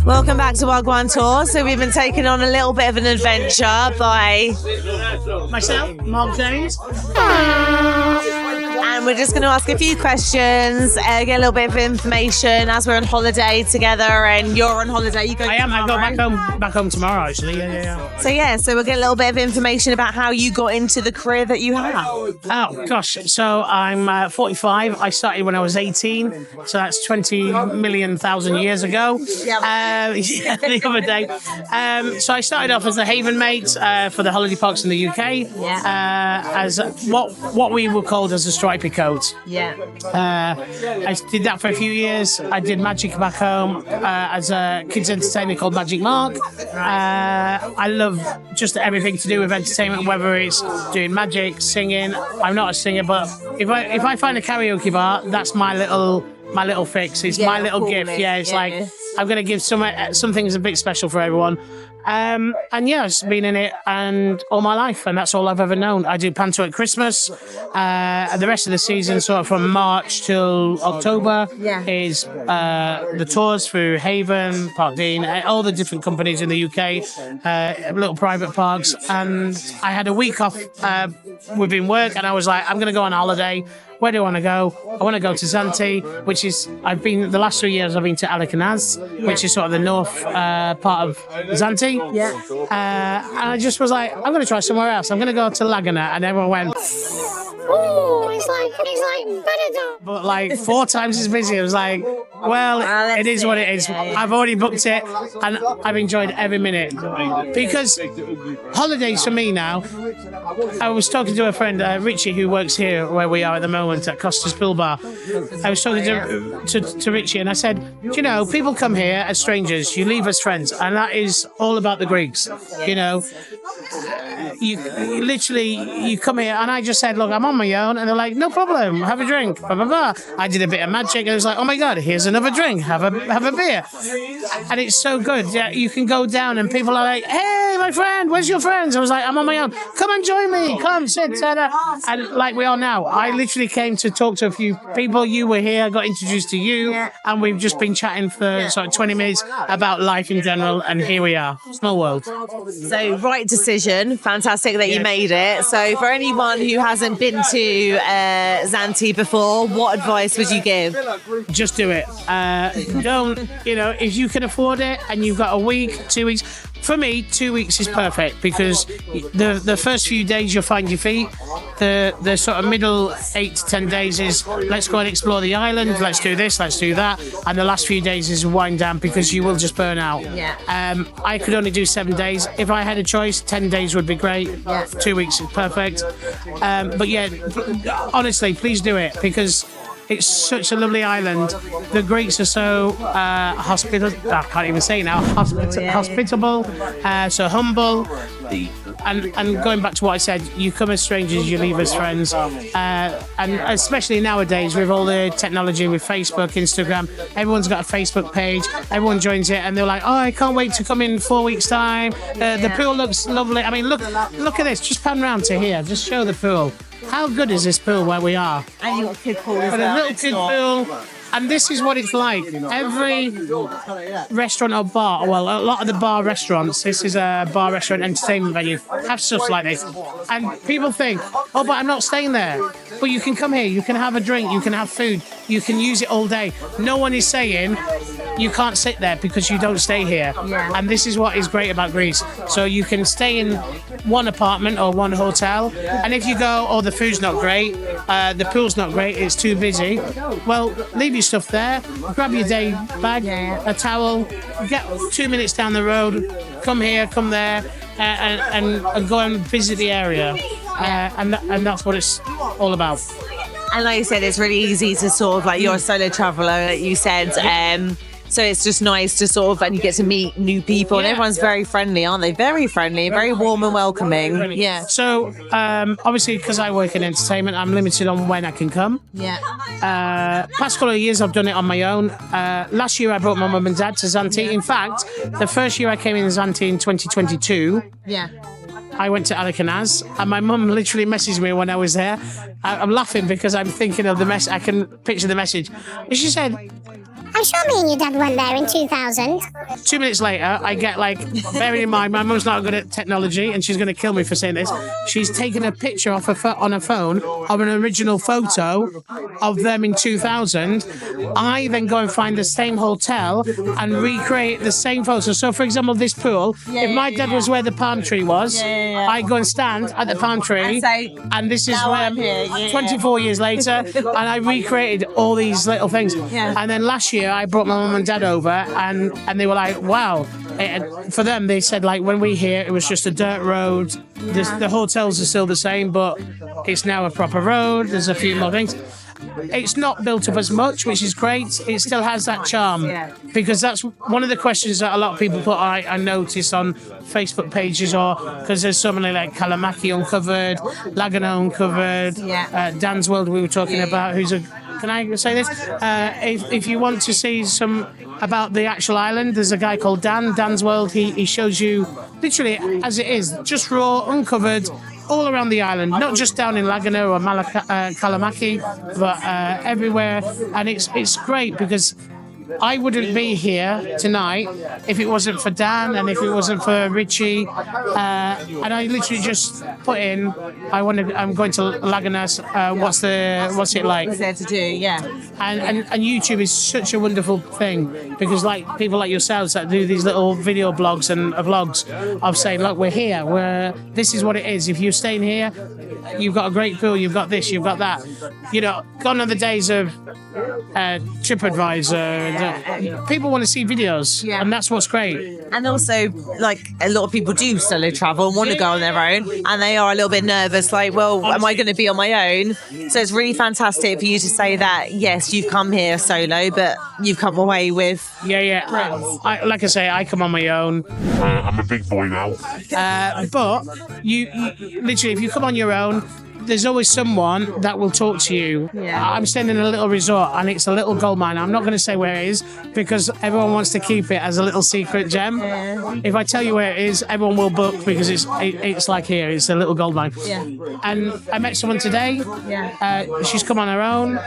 Welcome back to our Grand Tour. So we've been taken on a little bit of an adventure by myself, Mark James. And we're just going to ask a few questions, get a little bit of information as we're on holiday together, and you're on holiday. You go. I am. I go back home tomorrow. Actually, yeah. So we'll get a little bit of information about how you got into the career that you have. Oh gosh. So I'm 45. I started when I was 18. So that's 20,000,000 years ago. The other day. So I started off as a haven mate for the holiday parks in the UK. As what we were called as a stripy coat. I did that for a few years. I did magic back home as a kids entertainer called Magic Mark. I love just everything to do with entertainment, whether it's doing magic, singing. I'm not a singer, but if I find a karaoke bar, that's my little fix. It's my little gift. It's like I'm going to give something a bit special for everyone. And it's been in it and all my life, and that's all I've ever known. I do panto at Christmas. And the rest of the season, sort of from March till October, is the tours through Haven, Park Dean, all the different companies in the UK, little private parks. And I had a week off within work, and I was like, I'm going to go on holiday. Where do I want to go? I want to go to Zante, which is, the last 3 years I've been to Alacanaz, which is sort of the north part of Zante. And I just was like, I'm going to try somewhere else. I'm going to go to Laguna. And everyone went, oh, it's like Benidorm. But like 4 times as busy. I was like, well, it is what it is. I've already booked it, and I've enjoyed every minute. Because holidays for me now, I was talking to a friend, Richie, who works here where we are at the moment at Costas Pool Bar. I was talking to Richie, and I said, people come here as strangers, you leave as friends, and that is all about the Greeks. You literally come here, and I just said, look, I'm on my own, and they're like, no problem, have a drink, blah blah blah. I did a bit of magic, and it was like, oh my god, here's another drink, have a beer. And it's so good. You can go down, and people are like, hey, my friend, where's your friends? I was like, I'm on my own, come and join me, come sit. And like we are now, I literally came to talk to a few people. You were here, got introduced to you, and we've just been chatting for sort of 20 minutes about life in general, and here we are. Small world. So right decision, fantastic that you made it. So for anyone who hasn't been to Zante before, what advice would you give? Just do it. Don't, if you can afford it and you've got a week, 2 weeks. For me, 2 weeks is perfect because the first few days you'll find your feet. The sort of middle 8 to 10 days is let's go and explore the island, let's do this, let's do that. And the last few days is wind down because you will just burn out. I could only do 7 days. If I had a choice, 10 days would be great. 2 weeks is perfect. But honestly, please do it because it's such a lovely island. The Greeks are so hospitable. I can't even say it now. Hospitable, so humble. And going back to what I said, you come as strangers, you leave as friends. And especially nowadays with all the technology with Facebook, Instagram, everyone's got a Facebook page. Everyone joins it, and they're like, "Oh, I can't wait to come in 4 weeks' time. The pool looks lovely. I mean, look at this. Just pan round to here. Just show the pool. How good is this pool where we are? And you've got a kid pool as well. A little kid pool. And this is what it's like. Every restaurant or bar, well, a lot of the bar restaurants, this is a bar restaurant entertainment venue, have stuff like this. And people think, oh, but I'm not staying there. But you can come here, you can have a drink, you can have food, you can use it all day. No one is saying you can't sit there because you don't stay here. And this is what is great about Greece. So you can stay in one apartment or one hotel, and if you go, oh, the food's not great, the pool's not great, it's too busy, well, leave your stuff there, grab your day bag, a towel, get 2 minutes down the road, come here, come there, and go and visit the area. And that's what it's all about. And like you said, it's really easy to sort of, like, you're a solo traveller, like you said, so it's just nice to sort of, and you get to meet new people, and everyone's very friendly, aren't they? Very friendly, very warm and welcoming. So obviously, because I work in entertainment, I'm limited on when I can come. Past couple of years, I've done it on my own. Last year, I brought my mum and dad to Zante. In fact, the first year I came in Zante in 2022. I went to Alacanaz, and my mum literally messaged me when I was there. I'm laughing because I'm thinking of the message. I can picture the message. And she said, I'm sure me and your dad went there in 2000. 2 minutes later, I get like, bearing in mind, my mum's not good at technology and she's going to kill me for saying this. She's taken a picture off on her phone of an original photo of them in 2000. I then go and find the same hotel and recreate the same photo. So, for example, this pool, if my dad was where the palm tree was, I go and stand at the palm tree, and this is where 24 years later, and I recreated all these little things. And then last year, I brought my mum and dad over, and they were like, wow. For them, they said, like, when we here, it was just a dirt road. The hotels are still the same, but it's now a proper road. There's a few more things. It's not built up as much, which is great. It still has that charm, because that's one of the questions that a lot of people put. I notice on Facebook pages, or because there's so many like Kalamaki uncovered, Laguna uncovered, Dan's World we were talking about. Can I say this? If you want to see some about the actual island, there's a guy called Dan's World. He shows you literally as it is, just raw, uncovered, all around the island, not just down in Laguna or Kalamaki, but everywhere. And it's great because I wouldn't be here tonight if it wasn't for Dan and if it wasn't for Richie. And I literally just put in, I'm going to Laguna. What's it like? What's there to do? And YouTube is such a wonderful thing, because like people like yourselves that do these little video blogs and vlogs of saying, look, we're here. This is what it is. If you're staying here, you've got a great pool. You've got this. You've got that. You know, gone are the days of TripAdvisor. People want to see videos, and that's what's great. And also, like, a lot of people do solo travel and want to go on their own, and they are a little bit nervous, like, well, am I going to be on my own? So it's really fantastic for you to say that, yes, you've come here solo, but you've come away with friends. Like I say, I come on my own. I'm a big boy now. But you literally, if you come on your own, there's always someone that will talk to you. I'm staying in a little resort, and it's a little gold mine. I'm not going to say where it is because everyone wants to keep it as a little secret gem. If I tell you where it is, everyone will book because it's like here. It's a little gold mine. And I met someone today. She's come on her own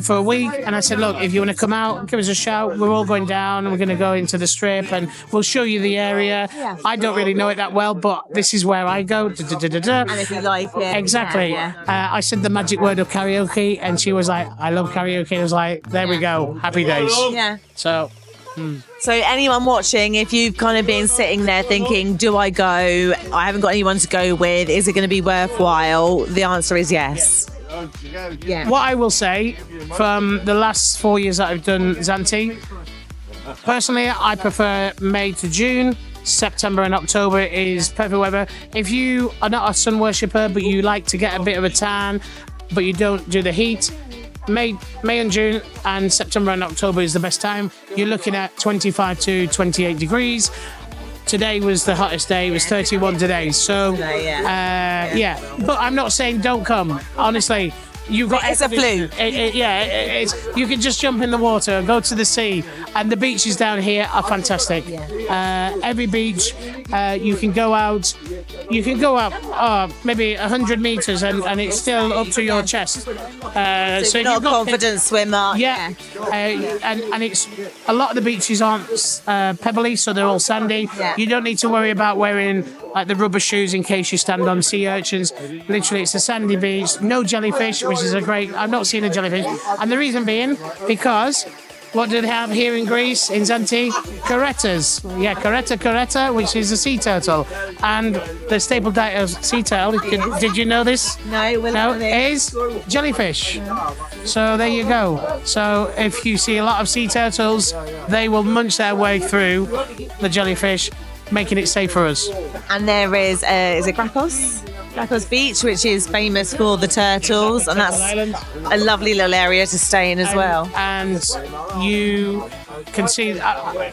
for a week, and I said, look, if you want to come out, give us a shout. We're all going down, and we're going to go into the strip, and we'll show you the area. I don't really know it that well, but this is where I go. And if you like it. Exactly. I said the magic word of karaoke, and she was like, I love karaoke. I was like, there we go. Happy days. So anyone watching, if you've kind of been sitting there thinking, do I go? I haven't got anyone to go with. Is it going to be worthwhile? The answer is yes. What I will say, from the last 4 years that I've done Zante, personally, I prefer May to June. September and October is perfect weather. If you are not a sun worshipper, but you like to get a bit of a tan, but you don't do the heat, May and June and September and October is the best time. You're looking at 25 to 28 degrees. Today was the hottest day. It was 31 today. So, But I'm not saying don't come. Honestly, you've got. It's a fluke. You can just jump in the water, go to the sea, and the beaches down here are fantastic. Every beach, you can go out. You can go up maybe 100 meters, and it's still up to your chest. So if you're not a confident swimmer. And it's a lot of the beaches aren't pebbly, so they're all sandy. You don't need to worry about wearing like the rubber shoes in case you stand on sea urchins. Literally, it's a sandy beach, no jellyfish, which is I've not seen a jellyfish. And the reason being, because what do they have here in Greece, in Zante? Carrettas. Caretta, which is a sea turtle. And the staple diet of sea turtle, did you know this? No, is jellyfish. So there you go. So if you see a lot of sea turtles, they will munch their way through the jellyfish, making it safe for us. And there is it Grakos? Grakos Beach, which is famous for the turtles, and that's a lovely little area to stay in as well. And you can see,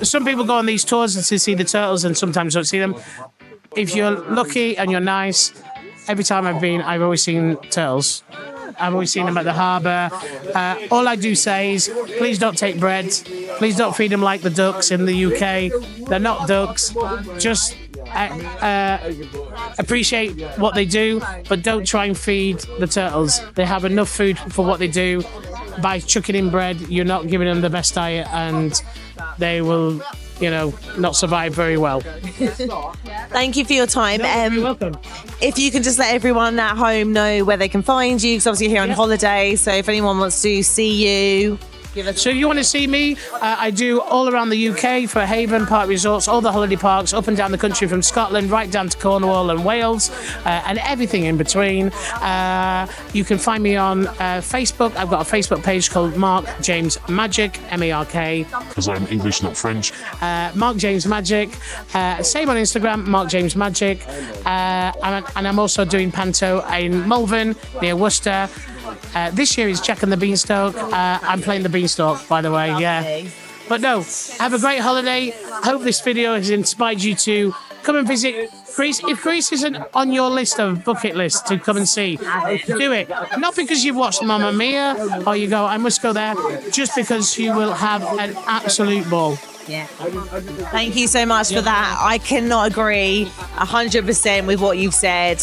some people go on these tours to see the turtles and sometimes don't see them. If you're lucky and you're nice, every time I've been, I've always seen turtles. I've always seen them at the harbour. All I do say is, please don't take bread. Please don't feed them like the ducks in the UK. They're not ducks. Just appreciate what they do, but don't try and feed the turtles. They have enough food for what they do. by chucking in bread, you're not giving them the best diet, and they will, not survive very well. Thank you for your time. You're welcome. If you can just let everyone at home know where they can find you, because obviously you're here on holiday, so if anyone wants to see you, So if you want to see me, I do all around the UK for Haven Park Resorts, all the holiday parks up and down the country from Scotland right down to Cornwall and Wales, and everything in between. You can find me on Facebook. I've got a Facebook page called Mark James Magic, M-A-R-K. Because I'm English, not French. Mark James Magic. Same on Instagram, Mark James Magic. And I'm also doing Panto in Malvern, near Worcester. This year is Jack and the Beanstalk. I'm playing the Beanstalk, by the way, yeah. But no, have a great holiday. Hope this video has inspired you to come and visit Greece. If Greece isn't on your list of bucket lists to come and see, do it. Not because you've watched Mamma Mia or you go, I must go there, just because you will have an absolute ball. Yeah. Thank you so much for that. I cannot agree 100% with what you've said.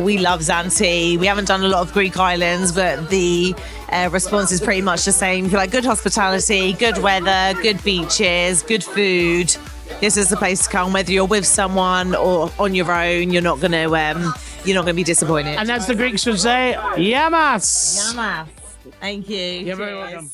We love Zante. We haven't done a lot of Greek islands, but the response is pretty much the same. You feel like good hospitality, good weather, good beaches, good food. This is the place to come. Whether you're with someone or on your own, you're not gonna be disappointed. And as the Greeks would say, yamas. Yamas. Thank you. You're very welcome.